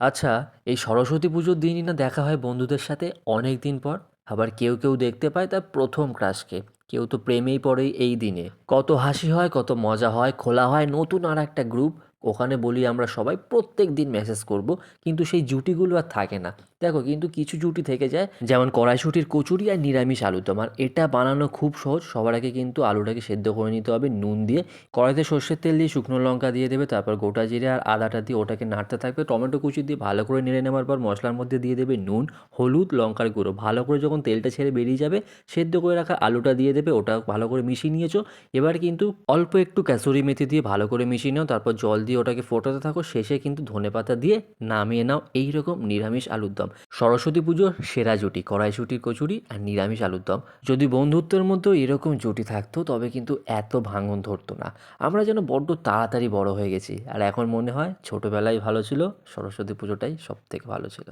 আচ্ছা, এই সরস্বতী পুজোর দিনই না দেখা হয় বন্ধুদের সাথে অনেক দিন পর। আবার কেউ দেখতে পায় তার প্রথম ক্রাশকে। কেউ তো প্রেমেই পড়ে এই দিনে। কত হাসি হয়, কত মজা হয়, খোলা হয় নতুন আরেকটা গ্রুপ। ওখানে বলি আমরা সবাই প্রত্যেকদিন মেসেজ করব। কিন্তু সেই জুটিগুলো আর থাকে না। দেখো কিন্তু কিছু জুটি থেকে যায়, যেমন কড়াইশুঁটির কচুরি আর নিরামিষ আলুর দম। আর এটা বানানো খুব সহজ। সবার আগে কিন্তু আলুটাকে সেদ্ধ করে নিতে হবে নুন দিয়ে। কড়াইতে সর্ষের তেল দিয়ে শুকনো লঙ্কা দিয়ে দেবে, তারপর গোটা জিরে আর আদাটা দিয়ে ওটাকে নাড়তে থাকবে। টমেটো কুচি দিয়ে ভালো করে নেড়ে নেওয়ার পর মশলার মধ্যে দিয়ে দেবে নুন, হলুদ, লঙ্কার গুঁড়ো। ভালো করে যখন তেলটা ছেড়ে বেরিয়ে যাবে, সেদ্ধ করে রাখা আলুটা দিয়ে দেবে। ওটা ভালো করে মিশিয়ে নিয়েছো। এবার কিন্তু অল্প একটু কাসুরি মেথি দিয়ে ভালো করে মিশিয়ে নাও। তারপর জল দিয়ে ওটাকে ফোটাতে থাকো। শেষে কিন্তু ধনেপাতা দিয়ে নামিয়ে নাও। এইরকম নিরামিষ আলুর দম। সরস্বতী পুজোর সেরা জুটি কড়াইশুঁটির কচুরি আর নিরামিষ আলুর দম। যদি বন্ধুত্বের মধ্যেও এরকম জুটি থাকতো তবে কিন্তু এত ভাঙন ধরতো না। আমরা যেন বড্ড তাড়াতাড়ি বড় হয়ে গেছি। আর এখন মনে হয় ছোটবেলায় ভালো ছিল, সরস্বতী পুজোটাই সবথেকে ভালো ছিল।